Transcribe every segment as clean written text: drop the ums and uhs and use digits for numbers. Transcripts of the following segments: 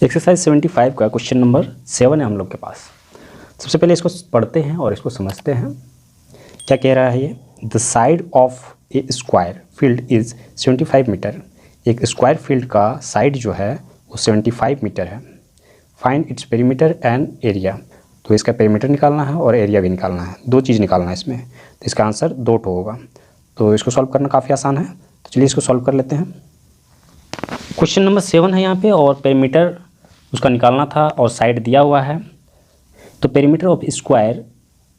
Exercise 75 का question number 7 है हम लोग के पास। सबसे पहले इसको पढ़ते हैं और इसको समझते हैं। क्या कह रहा है ये? The side of a square field is 75 metre. एक स्क्वायर फील्ड का साइड जो है वो 75 मीटर है। Find its perimeter and area. तो इसका पेरीमीटर निकालना है और एरिया भी निकालना है। दो चीज़ निकालना है इसमें, तो इसका आंसर 2 होगा। तो इसको सॉल्व करना काफ़ी आसान है, तो चलिए इसको सॉल्व कर लेते हैं। क्वेश्चन नंबर 7 है यहाँ पे और पेरीमीटर उसका निकालना था और साइड दिया हुआ है। तो पेरीमीटर ऑफ स्क्वायर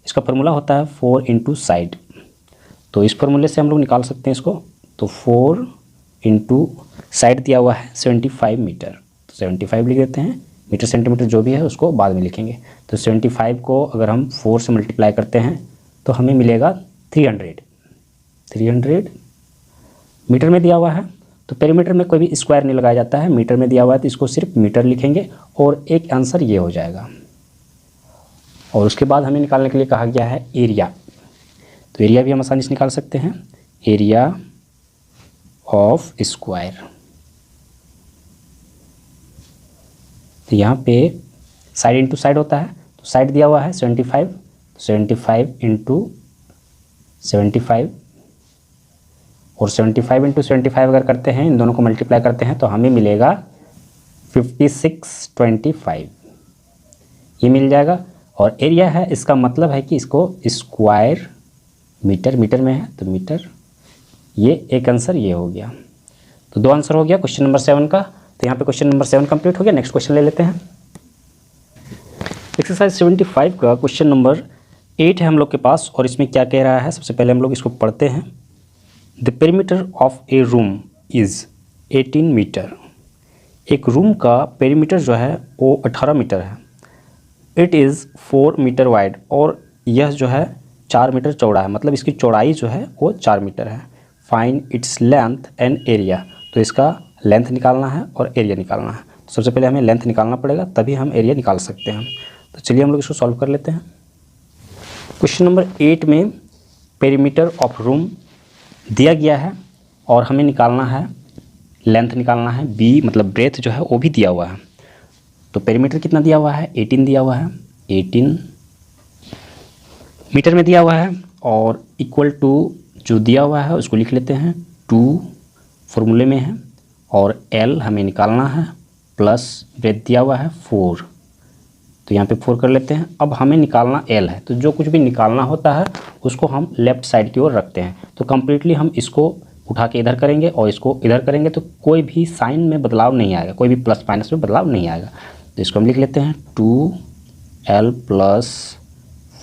इसका फार्मूला होता है 4 इंटू साइड। तो इस फार्मूले से हम लोग निकाल सकते हैं इसको। तो 4 इंटू साइड दिया हुआ है 75 मीटर, तो 75 लिख देते हैं। मीटर सेंटीमीटर जो भी है उसको बाद में लिखेंगे। तो 75 को अगर हम 4 से मल्टीप्लाई करते हैं तो हमें मिलेगा 300 मीटर में दिया हुआ है। तो पेरीमीटर में कोई भी स्क्वायर नहीं लगाया जाता है, मीटर में दिया हुआ है तो इसको सिर्फ मीटर लिखेंगे और एक आंसर ये हो जाएगा। और उसके बाद हमें निकालने के लिए कहा गया है एरिया। तो एरिया भी हम आसानी से निकाल सकते हैं, एरिया ऑफ स्क्वायर। तो यहाँ पे साइड इंटू साइड होता है, तो साइड दिया हुआ है 75, 75 इंटू 75 और 75 इंटू 75 अगर करते हैं, इन दोनों को मल्टीप्लाई करते हैं तो हमें मिलेगा 5625, ये मिल जाएगा। और एरिया है, इसका मतलब है कि इसको स्क्वायर मीटर में है तो मीटर, ये एक आंसर ये हो गया। तो 2 आंसर हो गया क्वेश्चन नंबर 7 का। तो यहाँ पे क्वेश्चन नंबर 7 कंप्लीट हो गया। नेक्स्ट क्वेश्चन ले लेते हैं। एक्सरसाइज 75 का क्वेश्चन नंबर 8 है हम लोग के पास और इसमें क्या कह रहा है, सबसे पहले हम लोग इसको पढ़ते हैं। The perimeter of a room is 18 metre. एक रूम का पेरीमीटर जो है वो 18 मीटर है। इट इज़ 4 मीटर वाइड, और यह जो है 4 मीटर चौड़ा है, मतलब इसकी चौड़ाई जो है वो 4 मीटर है। Find its length and area. तो इसका लेंथ निकालना है और एरिया निकालना है। तो सबसे पहले हमें लेंथ निकालना पड़ेगा, तभी हम एरिया निकाल सकते हैं। तो चलिए हम लोग इसको सॉल्व कर लेते हैं। क्वेश्चन नंबर 8 में पेरीमीटर ऑफ रूम दिया गया है और हमें निकालना है, लेंथ निकालना है, बी मतलब ब्रेथ जो है वो भी दिया हुआ है। तो पेरीमीटर कितना दिया हुआ है? 18 दिया हुआ है, 18 मीटर में दिया हुआ है। और इक्वल टू जो दिया हुआ है उसको लिख लेते हैं, 2 फॉर्मूले में है और एल हमें निकालना है, प्लस ब्रेथ दिया हुआ है 4। तो यहाँ पे 4 कर लेते हैं। अब हमें निकालना एल है, तो जो कुछ भी निकालना होता है उसको हम लेफ़्ट साइड की ओर रखते हैं। तो कम्प्लीटली हम इसको उठा के इधर करेंगे और इसको इधर करेंगे, तो कोई भी साइन में बदलाव नहीं आएगा, कोई भी प्लस माइनस में बदलाव नहीं आएगा। तो इसको हम लिख लेते हैं 2l प्लस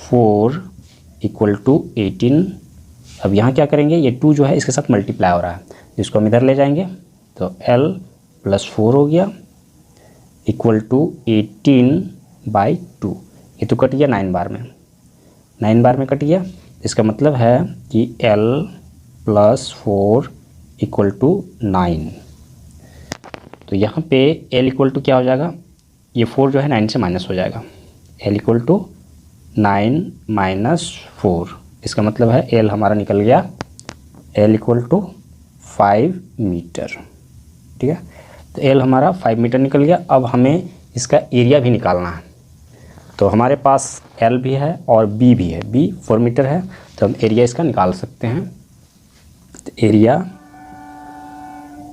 4 इक्वल टू 18। अब यहाँ क्या करेंगे, ये 2 जो है इसके साथ मल्टीप्लाई हो रहा है, इसको हम इधर ले जाएंगे तो l प्लस 4 हो गया इक्वल टू 18/2। ये तो कट गया 9 बार में, 9 बार में कट गया। इसका मतलब है कि l प्लस 4 इक्वल टू 9। तो यहाँ पे l इक्वल टू क्या हो जाएगा, ये 4 जो है 9 से माइनस हो जाएगा, l इक्वल टू 9 माइनस 4। इसका मतलब है l हमारा निकल गया, l इक्वल टू 5 मीटर। ठीक है, तो l हमारा 5 मीटर निकल गया। अब हमें इसका एरिया भी निकालना है। तो हमारे पास l भी है और b भी है, b 4 मीटर है, तो हम एरिया इसका निकाल सकते हैं। तो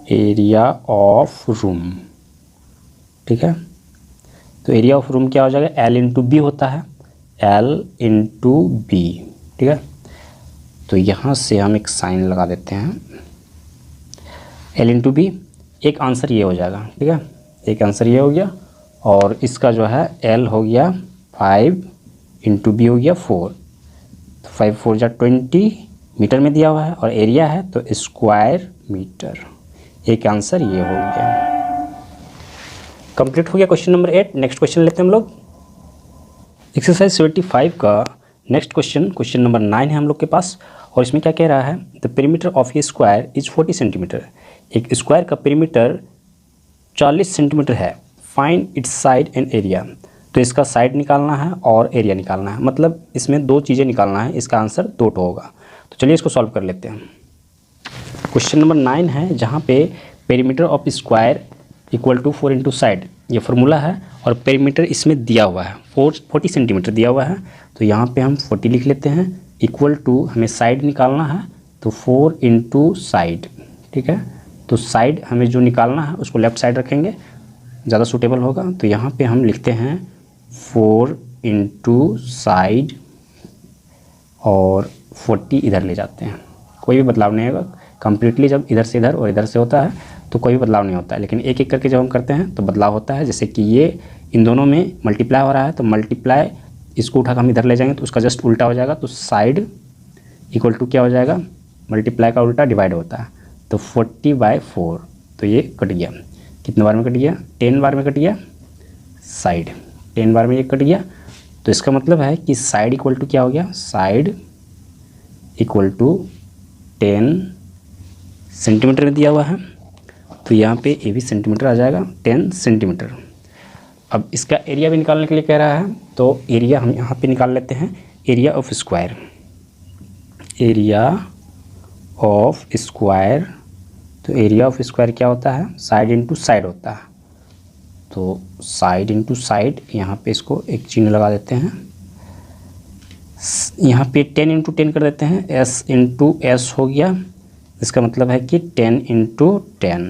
एरिया ऑफ रूम, ठीक है। तो एरिया ऑफ रूम क्या हो जाएगा, l इंटू बी होता है, l इंटू बी। ठीक है, तो यहाँ से हम एक साइन लगा देते हैं, l इंटू बी। एक आंसर ये हो जाएगा, ठीक है, एक आंसर ये हो गया। और इसका जो है l हो गया 5 इंटू बी हो गया 4। तो 5 4 जा 20 मीटर में दिया हुआ है और एरिया है तो स्क्वायर मीटर। एक आंसर ये हो गया। कंप्लीट हो गया क्वेश्चन नंबर 8। नेक्स्ट क्वेश्चन लेते हैं हम लोग। एक्सरसाइज 75 का नेक्स्ट क्वेश्चन नंबर 9 है हम लोग के पास और इसमें क्या कह रहा है, the perimeter of a square is 40 centimetre. एक स्क्वायर का पेरीमीटर 40 सेंटीमीटर है। Find it's side and area. तो इसका साइड निकालना है और एरिया निकालना है, मतलब इसमें 2 चीज़ें निकालना है। इसका आंसर 2 होगा। तो चलिए इसको सॉल्व कर लेते हैं। क्वेश्चन नंबर 9 है जहाँ पे perimeter of square equal to 4 into side. ये फार्मूला है और पेरीमीटर इसमें दिया हुआ है 40 सेंटीमीटर दिया हुआ है, तो यहाँ पे हम 40 लिख लेते हैं इक्वल टू हमें साइड निकालना है तो 4 इंटू साइड, ठीक है। तो साइड हमें जो निकालना है उसको लेफ़्ट साइड रखेंगे, ज़्यादा सूटेबल होगा। तो यहाँ पे हम लिखते हैं 4 इंटू साइड और 40 इधर ले जाते हैं, कोई भी बदलाव नहीं होगा। कम्प्लीटली जब इधर से इधर और इधर से होता है तो कोई भी बदलाव नहीं होता है, लेकिन एक एक करके जब हम करते हैं तो बदलाव होता है। जैसे कि ये इन दोनों में मल्टीप्लाई हो रहा है तो मल्टीप्लाई इसको उठाकर हम इधर ले जाएंगे तो उसका जस्ट उल्टा हो जाएगा। तो साइड इक्वल टू क्या हो जाएगा, मल्टीप्लाई का उल्टा डिवाइड होता है, तो 40/4। तो ये कट गया, कितने बार में कट गया, 10 बार में कट गया। साइड 10 बार में ये कट गया, तो इसका मतलब है कि साइड इक्वल टू क्या हो गया, साइड इक्वल टू 10 सेंटीमीटर में दिया हुआ है, तो यहाँ पे ये भी सेंटीमीटर आ जाएगा 10 सेंटीमीटर। अब इसका एरिया भी निकालने के लिए कह रहा है, तो एरिया हम यहाँ पे निकाल लेते हैं, area of square. Area of square, तो एरिया ऑफ स्क्वायर क्या होता है, साइड इंटू साइड होता है। तो साइड इंटू साइड, यहाँ पे इसको एक चिन्ह लगा देते हैं, यहाँ पे 10 इंटू 10 कर देते हैं, s इंटू एस हो गया। इसका मतलब है कि 10 इंटू 10,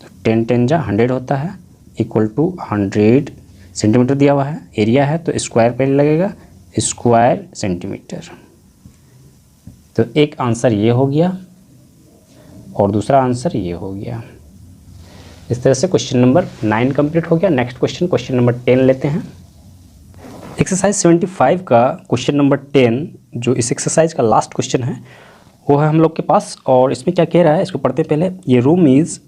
तो 10 10 जा 100 होता है, इक्वल टू 100 सेंटीमीटर दिया हुआ है। एरिया है तो स्क्वायर पहले लगेगा, स्क्वायर सेंटीमीटर। तो एक आंसर ये हो गया और दूसरा आंसर ये हो गया। इस तरह से क्वेश्चन नंबर 9 कंप्लीट हो गया। नेक्स्ट क्वेश्चन नंबर 10 लेते हैं। एक्सरसाइज 75 का क्वेश्चन नंबर 10, जो इस एक्सरसाइज का लास्ट क्वेश्चन है, वो है हम लोग के पास। और इसमें क्या कह रहा है, इसको पढ़ते पहले। ये room is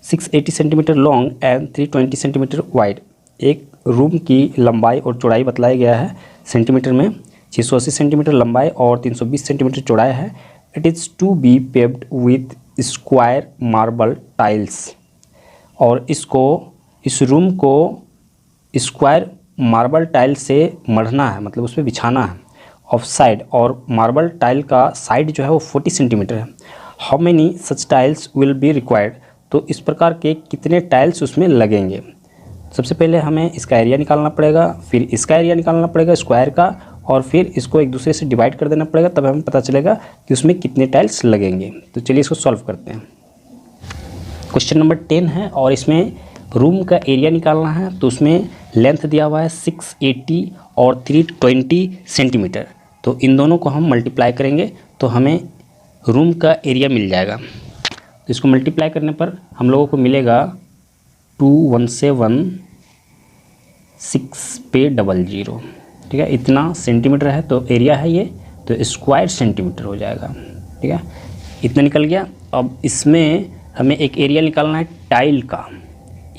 680 centimetre long and 320 centimetre wide. एक रूम की लंबाई और चौड़ाई बतलाया गया है सेंटीमीटर में। 680 सेंटीमीटर लंबाई और 320 सेंटीमीटर चौड़ाई है। It is to be paved with square marble tiles. और इस रूम को स्क्वायर मार्बल टाइल से मढ़ना है, मतलब उस पर बिछाना है। ऑफ साइड, और मार्बल टाइल का साइड जो है वो 40 सेंटीमीटर है। How many such tiles will be required. तो इस प्रकार के कितने टाइल्स उसमें लगेंगे। सबसे पहले हमें इसका एरिया निकालना पड़ेगा, फिर इसका एरिया निकालना पड़ेगा स्क्वायर का, और फिर इसको एक दूसरे से डिवाइड कर देना पड़ेगा, तब हमें पता चलेगा कि उसमें कितने टाइल्स लगेंगे। तो चलिए इसको सॉल्व करते हैं। क्वेश्चन नंबर 10 है और इसमें रूम का एरिया निकालना है। तो उसमें लेंथ दिया हुआ है 680 और 320 सेंटीमीटर। तो इन दोनों को हम मल्टीप्लाई करेंगे तो हमें रूम का एरिया मिल जाएगा। तो इसको मल्टीप्लाई करने पर हम लोगों को मिलेगा 2176 पे 00, ठीक है। इतना सेंटीमीटर है तो एरिया है ये, तो स्क्वायर सेंटीमीटर हो जाएगा, ठीक है। इतना निकल गया। अब इसमें हमें एक एरिया निकालना है टाइल का,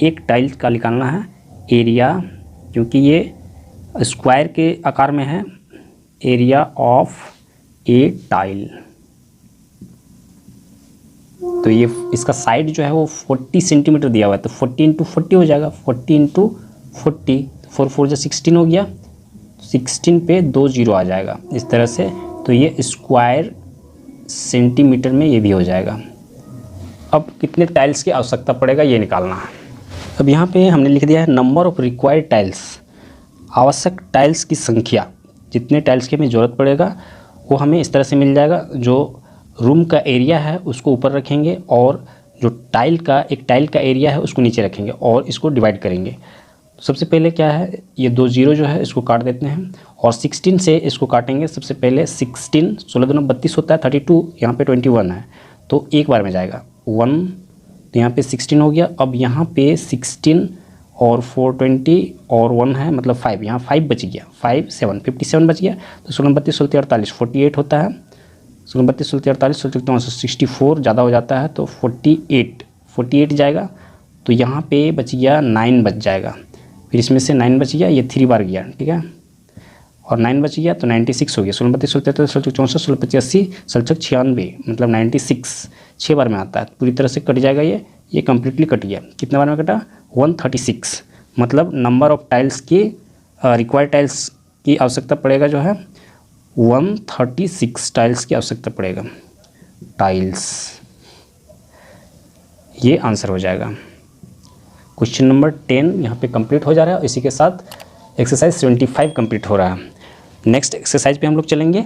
एक टाइल का निकालना है एरिया, क्योंकि ये स्क्वायर के आकार में है। एरिया ऑफ ए टाइल, तो ये इसका साइड जो है वो 40 सेंटीमीटर दिया हुआ है, तो 40 इंटू 40 हो जाएगा। 40 इंटू 40, 4 4 जो 16 हो गया, 16 पे 2 0 आ जाएगा इस तरह से। तो ये स्क्वायर सेंटीमीटर में ये भी हो जाएगा। अब कितने टाइल्स की आवश्यकता पड़ेगा ये निकालना है। अब यहाँ पे हमने लिख दिया है नंबर ऑफ रिक्वायर्ड टाइल्स, आवश्यक टाइल्स की संख्या। जितने टाइल्स की हमें ज़रूरत पड़ेगा वो हमें इस तरह से मिल जाएगा। जो रूम का एरिया है उसको ऊपर रखेंगे और जो एक टाइल का एरिया है उसको नीचे रखेंगे और इसको डिवाइड करेंगे। तो सबसे पहले क्या है, ये 2 0 जो है इसको काट देते हैं और 16 से इसको काटेंगे। सबसे पहले 16, 16 दूना 32 होता है, 32 यहाँ पे 21 है, तो एक बार में जाएगा 1, तो यहाँ पे 16 हो गया। अब यहाँ पे 16 और 420 और 1 है, मतलब 5, यहाँ 5 बच गया, 5 7 57 बच गया। तो 16 32 16 48 48 होता है। 16 32 16 48 16 64 ज़्यादा हो जाता है, तो 48 जाएगा। तो यहाँ पे बच गया 9 बच जाएगा। फिर इसमें से 9 बच गया, ये 3 बार गया, ठीक है, और 9 बच गया तो 96 हो गया। 16 32 16 33 16 64 16 25 80 66 96, मतलब 96 6 बार में आता है। पूरी तरह से कट जाएगा ये कम्प्लीटली कट गया। कितने बार में कटा, 136, मतलब नंबर ऑफ टाइल्स की रिक्वायर्ड टाइल्स की आवश्यकता पड़ेगा जो है 136 टाइल्स की आवश्यकता पड़ेगा। टाइल्स, ये आंसर हो जाएगा। क्वेश्चन नंबर 10 यहाँ पे कंप्लीट हो जा रहा है और इसी के साथ एक्सरसाइज 75 कंप्लीट हो रहा है। नेक्स्ट एक्सरसाइज पे हम लोग चलेंगे।